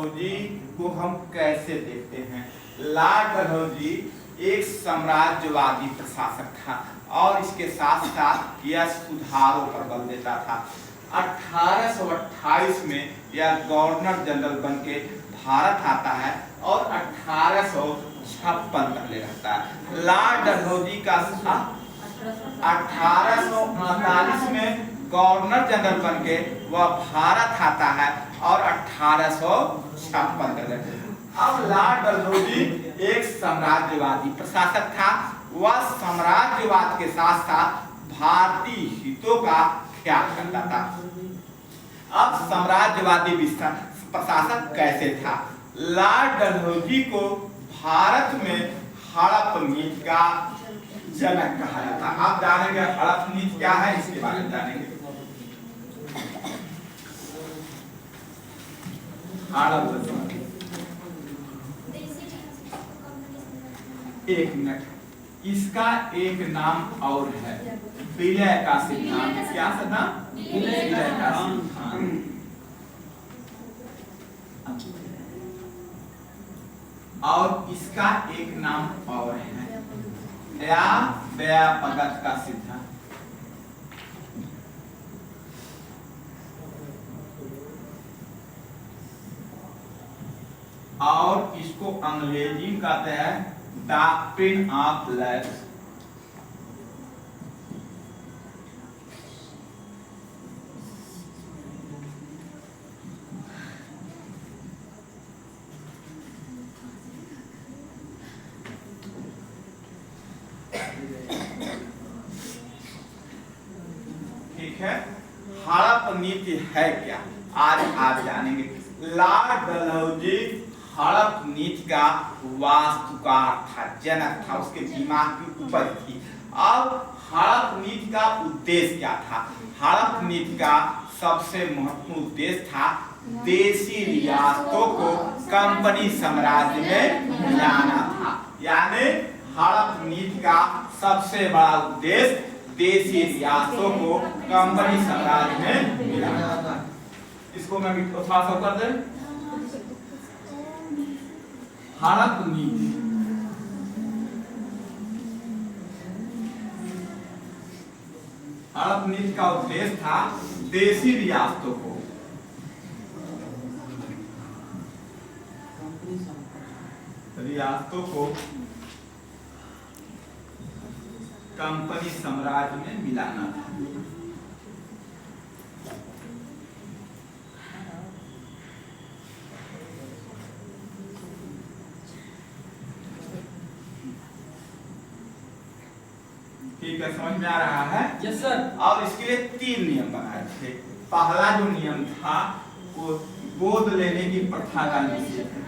डलहौजी को हम कैसे देखते हैं। लॉर्ड डलहौजी एक साम्राज्यवादी प्रशासक था और इसके साथ साथ यह सुधारों पर बल देता था। 1828 में यह गवर्नर जनरल बन के भारत आता है और 1856 तक ले रहता है। लॉर्ड डलहौजी का 1848 में गवर्नर जनरल बन के वह भारत आता है और 1856 तक। अब लॉर्ड डलहौजी एक साम्राज्यवादी प्रशासक था। वह साम्राज्यवाद के साथ साथ भारतीय हितों का ख्याल करता था। अब साम्राज्यवादी प्रशासक कैसे था। लॉर्ड डलहौजी को भारत में हड़प नीति का जनक कहा जाता है। आप जानेंगे हड़प नीति क्या है, इसके बारे में जानेंगे। एक मिनट, इसका एक नाम और है, विलय का सिद्धांत। क्या सिद्धांत? विलय का सिद्धांत। और इसका एक नाम और है, व्यापकता का सिद्धांत। और इसको अंग्रेजी में कहते हैं डॉक्ट्रिन ऑफ लैब्स। ठीक है, हड़प नीति है क्या, आज आप जानेंगे। लॉर्ड डलहौजी हड़प नीति का वास्तुकार था, जनक था, उसके दिमाग की उपज थी। अब हड़प नीति का उद्देश्य क्या था। हड़प नीति का सबसे महत्वपूर्ण उद्देश्य था देशी रियासतों को कंपनी साम्राज्य में मिलाना था। यानी हड़प नीति का सबसे बड़ा उद्देश्य देशी रियासतों को कंपनी साम्राज्य में मिलाना था। इसको मैं थोड़ा सा कर दे। हड़प नीति का उद्देश्य था देशी रियासतों को कंपनी साम्राज्य में मिलाना था। ठीक है, समझ में आ रहा है? Yes sir. और इसके लिए 3 नियम बनाए थे। पहला जो नियम था वो गोद लेने की प्रथा का निषेध है।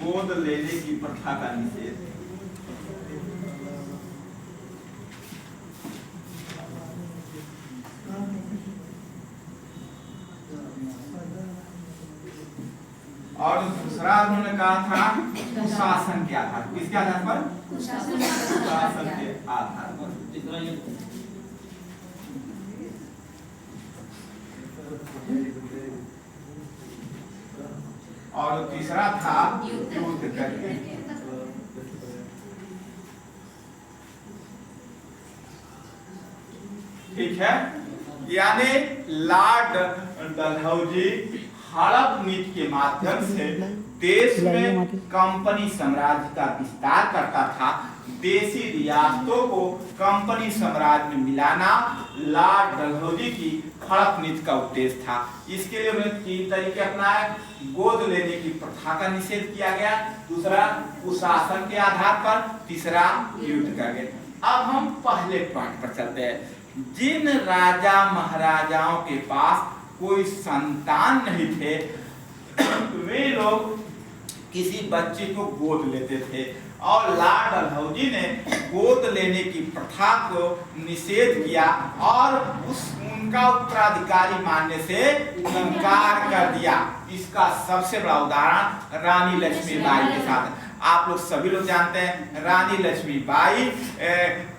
गोद लेने की प्रथा का निषेध। और दूसरा उन्होंने कहा था कुशासन के आधार पर। किसके आधार पर? कुशासन के आधार पर। और तीसरा था युद्ध करके। ठीक है, यानी लॉर्ड डलहौजी हड़प नीति के माध्यम से देश में कंपनी साम्राज्य का विस्तार करता था। देशी रियासतों को कंपनी साम्राज्य में मिलाना लॉर्ड डलहौजी की हड़प नीति का उद्देश्य था। इसके लिए उन्होंने 3 तरीके अपनाए। गोद लेने की प्रथा का निषेध किया गया, दूसरा कुशासन के आधार पर, तीसरा युद्ध करके। अब हम पहले पॉइंट पर चलते हैं। जिन राजा महाराजाओं के पास कोई संतान नहीं थे वे लोग किसी बच्चे को गोद लेते थे और लॉर्ड डलहौजी ने गोद लेने की प्रथा को निषेध किया और उनका उत्तराधिकारी मानने से इनकार कर दिया। इसका सबसे बड़ा उदाहरण रानी लक्ष्मीबाई के साथ। आप लोग सभी लोग जानते हैं रानी लक्ष्मीबाई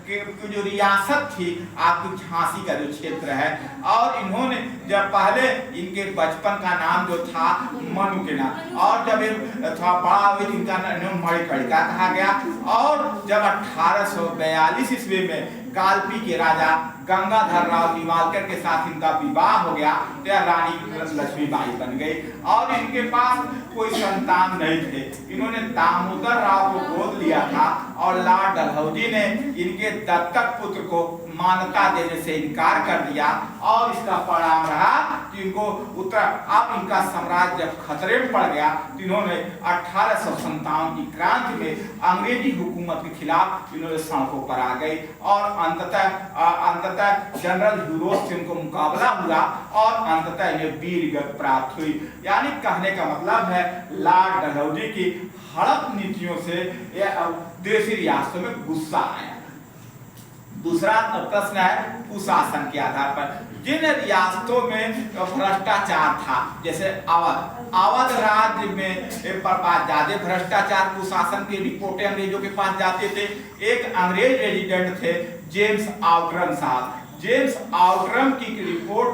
की जो रियासत थी आपकी झांसी का जो क्षेत्र है, और इन्होंने जब पहले इनके बचपन का नाम जो था मनु के नाम, और जब थोड़ा बड़ा हुए इनका नाम मणिकर्णिका कहा गया, और जब 1842 ईस्वी में कालपी के राजा गंगाधर राव निवालकर के साथ इनका विवाह हो गया तो यह रानी लक्ष्मीबाई बन गई, और इनके पास कोई संतान नहीं थे। इन्होंने दामोदर राव को गोद लिया था, और लॉर्ड डलहौजी ने इनके दत्तक पुत्र को मान्यता देने से इनकार कर दिया, और इसका परिणाम रहा कि इनको अब इनका साम्राज्य जब खतरे में पड़ गया तो इन्होंने 1857 की क्रांति में अंग्रेजी हुकूमत के खिलाफ इन्होंने सड़कों पर आ गई, और अंततः जनरल ह्यूरोस से उनको मुकाबला हुआ, और अंततः इन्हें वीर गति प्राप्त हुई। यानी कहने का मतलब है लॉर्ड डलहौजी की हड़प नीतियों से देशी रियासतों में गुस्सा आया। दूसरा प्रश्न है कुशासन के आधार पर जिन रियासतों में भ्रष्टाचार था, जैसे अवध राज्य में ज्यादा भ्रष्टाचार कुशासन की रिपोर्टें अंग्रेजों के पास जाते थे। एक अंग्रेज रेजिडेंट थे जेम्स आउटरम साहब। जेम्स आउटरम की रिपोर्ट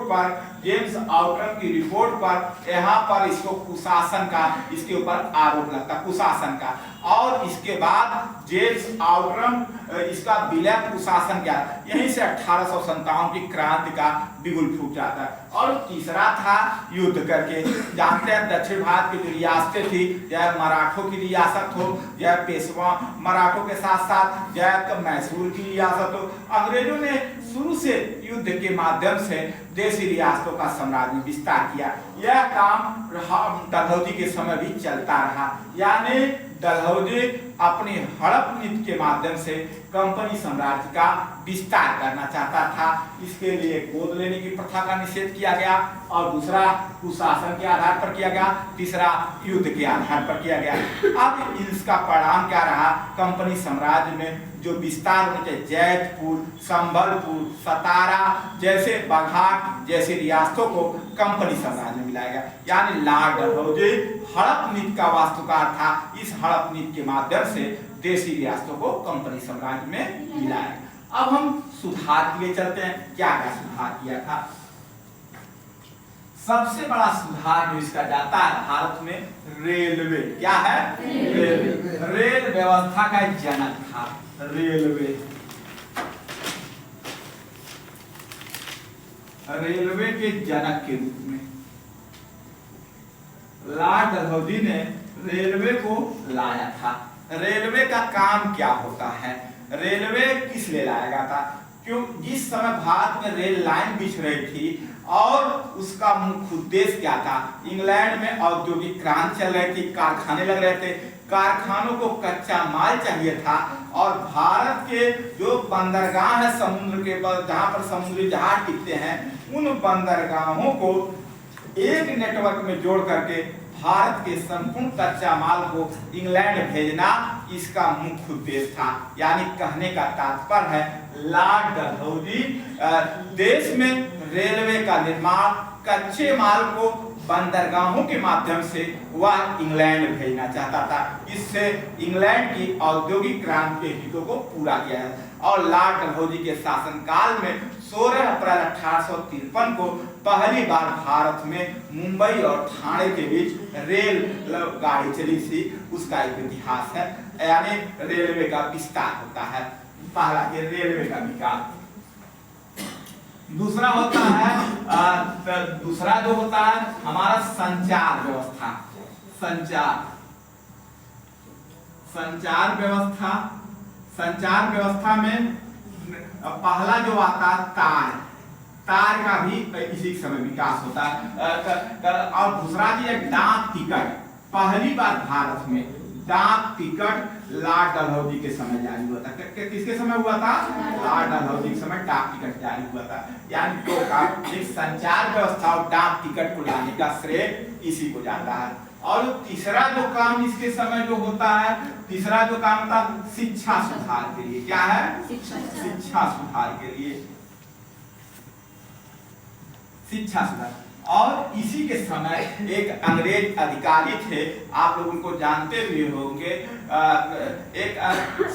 पर यहाँ पर इसको कुशासन का, इसके ऊपर आरोप लगता कुशासन का, और इसके बाद जेम्स आउटरम इसका विलय कुशासन क्या, यहीं से 1857 की क्रांति का बिगुल फूट जाता है। और तीसरा था युद्ध करके। जानते हैं दक्षिण भारत की जो रियासतें थी, चाहे मराठों की रियासत हो, चाहे पेशवा मराठों के साथ साथ चाहे मैसूर की रियासत हो, अंग्रेजों ने शुरू से युद्ध के माध्यम से देशी रियासतों का साम्राज्य विस्तार किया। यह काम डलहौजी के समय भी चलता रहा। यानी डलहौजी अपनी हड़प नीति के माध्यम से कंपनी साम्राज्य का विस्तार करना चाहता था। इसके लिए गोद लेने की प्रथा का निषेध किया गया, और दूसरा कुशासन के आधार पर किया गया, तीसरा युद्ध के आधार पर किया गया। अब इसका परिणाम क्या रहा? कंपनी साम्राज्य में जो विस्तार होने चाहिए, जैतपुर, संबलपुर, सतारा जैसे बाघाट जैसे रियासतों को कंपनी साम्राज्य में मिलाया गया। यानी लॉर्ड डलहौजी हड़प नीति का वास्तुकार था। इस हड़प नीति के माध्यम से देशी रियासतों को कंपनी साम्राज्य में मिलाया। अब हम सुधार के लिए चलते हैं। क्या क्या सुधार किया था? सबसे बड़ा सुधार जो इसका जाता है भारत में, रेलवे। क्या है? रेल व्यवस्था का जनक था रेलवे के जनक के रूप में लॉर्ड डलहौजी ने रेलवे को लाया था। रेलवे का काम क्या होता है? रेलवे किस लिए लाया गया था? क्यों जिस समय भारत में रेल लाइन बिछ रही थी और उसका मुख्य उद्देश्य क्या था? इंग्लैंड में औद्योगिक क्रांति चल रही थी, कारखाने लग रहे थे, कारखानों को कच्चा माल चाहिए था, और भारत के जो बंदरगाह है समुद्र के पास जहां पर समुद्री जहाज टिकते हैं, उन बंदरगाहों को एक नेटवर्क में जोड़ करके भारत के संपूर्ण कच्चा माल को इंग्लैंड भेजना इसका मुख्य उद्देश्य था। यानी कहने का तात्पर्य है लॉर्ड डलहौजी देश में रेलवे का निर्माण, कच्चे माल को बंदरगाहों के माध्यम से वह इंग्लैंड भेजना चाहता था। इससे इंग्लैंड की औद्योगिक क्रांति के हितों को पूरा किया है। और लॉर्ड डलहौजी के शासनकाल में 16 अप्रैल 1853 को पहली बार भारत में मुंबई और ठाणे के बीच रेल गाड़ी चली थी। उसका एक इतिहास है। यानी रेलवे का विस्तार होता है। पहला ये रेलवे का विकास। दूसरा होता है दूसरा जो होता है हमारा संचार व्यवस्था। संचार व्यवस्था में पहला जो आता है तार का भी इसी समय विकास होता है। और दूसरा जी डाक टिकट। पहली बार भारत में डाक टिकट लॉर्ड डलहौजी के समय जारी हुआ था। किसके समय हुआ था? लॉर्ड डलहौजी के समय डाक टिकट जारी हुआ था। यानी तो एक संचार व्यवस्था और डाक टिकट को लाने का श्रेय इसी को जाता है। और तीसरा जो काम इसके समय जो होता है, तीसरा जो काम था शिक्षा सुधार के लिए। क्या है? शिक्षा सुधार के लिए। शिक्षा सुधार और इसी के समय एक अंग्रेज अधिकारी थे, आप लोग उनको जानते भी होंगे, एक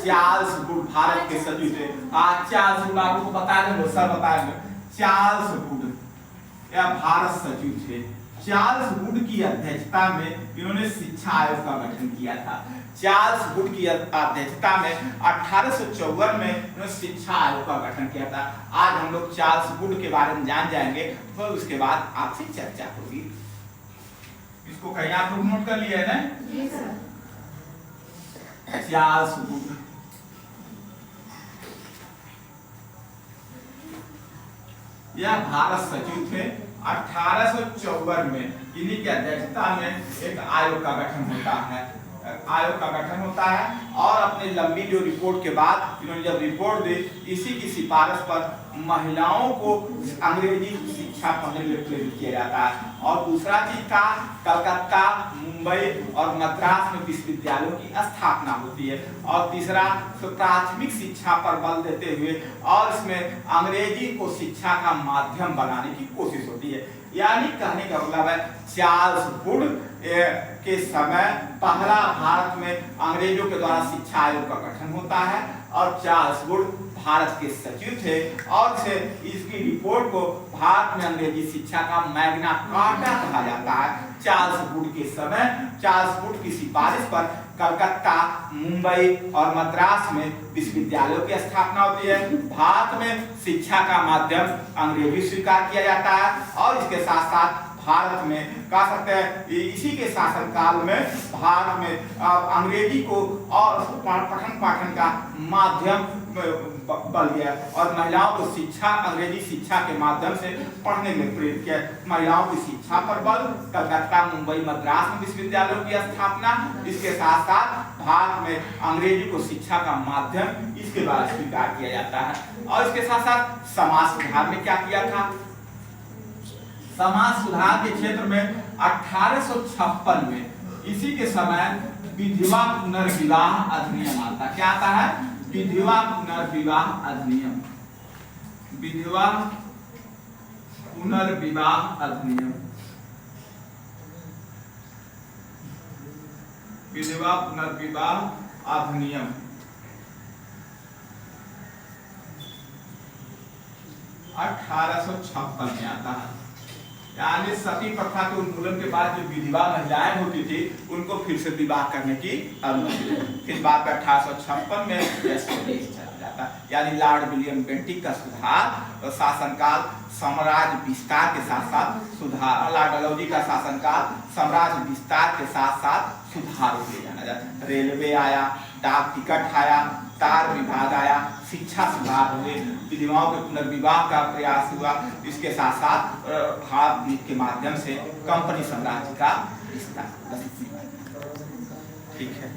चार्ल्स वुड भारत के सचिव थे। चार्ल्स वुड आपको बता देंगे, सर बता देंगे, चार्ल्स वुड या भारत सचिव थे। चार्ल्स वुड की अध्यक्षता में इन्होंने शिक्षा आयोग का गठन किया था। चार्ल्स वुड की अध्यक्षता में 1854 में उन्होंने शिक्षा आयोग का गठन किया था। आज हम लोग चार्ल्स वुड के बारे में जान जाएंगे, तो उसके बाद आपसे चर्चा होगी। इसको कहीं आप लोग नोट कर लिए है ना? जी सर। चार्ल्स वुड यह भारत सचिव थे। 1854 में इन्हीं की अध्यक्षता में एक आयोग का गठन होता है, और अपने लंबी जो रिपोर्ट के बाद इन्होंने जब रिपोर्ट दी, इसी की सिफारिश पर महिलाओं को अंग्रेजी शिक्षा पढ़ने के लिए प्रेरित किया जाता है। और दूसरा चीज था, कलकत्ता, मुंबई और मद्रास में विश्वविद्यालयों की स्थापना होती है। और तीसरा, तो प्राथमिक शिक्षा पर बल देते हुए और इसमें अंग्रेजी को शिक्षा का माध्यम बनाने की कोशिश होती है। यानी कहने का मतलब है, चार्ल्स वुड के समय पहला भारत में अंग्रेजों के द्वारा शिक्षा आयोग का गठन होता है, और चार्ल्स वुड भारत के सचिव थे, और से इसकी रिपोर्ट को भारत में अंग्रेजी शिक्षा का मैग्ना कार्टा कहा जाता है। चार्ल्स वुड के समय चार्ल्स वुड की सिफारिश पर कलकत्ता, मुंबई और मद्रास में विश्वविद्यालयों की स्थापना होती है। भारत में शिक्षा का माध्यम अंग्रेजी स्वीकार किया जाता है, और इसके साथ साथ भारत में कह सकते हैं इसी के शासनकाल में भारत में अंग्रेजी को और पठन पाठन का माध्यम बल गया, और महिलाओं को शिक्षा अंग्रेजी शिक्षा के माध्यम से पढ़ने में प्रेरित किया। महिलाओं की शिक्षा पर बल, कलकत्ता, मुंबई, मद्रास में विश्वविद्यालयों की स्थापना, इसके साथ साथ भारत में अंग्रेजी को शिक्षा का माध्यम इसके द्वारा स्वीकार किया जाता है। और इसके साथ साथ समाज सुधार में क्या किया था? समाज सुधार के क्षेत्र में 1856 में इसी के समय विधवा पुनर्विवाह अधिनियम आता। क्या आता है? विधवा पुनर्विवाह अधिनियम। विधवा पुनर्विवाह अधिनियम। विधवा पुनर्विवाह अधिनियम 1856 में आता है। यानी सती प्रथा के उन्मूलन के बाद जो विधवा महिलाएं होती थी, उनको फिर से विवाह करने की अनुमति। फिर बाद में 1856 में चला जाता, यानी लॉर्ड विलियम बेंटिक का सुधार और शासनकाल साम्राज्य विस्तार के साथ साथ सुधार, लॉर्ड डलहौजी का शासनकाल साम्राज्य विस्तार के साथ साथ सुधार किए जाना जाता। रेलवे आया, डाक टिकट आया, तार विभाग आया, शिक्षा सुधार हुए, विधवाओं के पुनर्विवाह का प्रयास हुआ। इसके साथ साथ हाथ नीति के माध्यम से कंपनी साम्राज्य का विस्तार। ठीक है।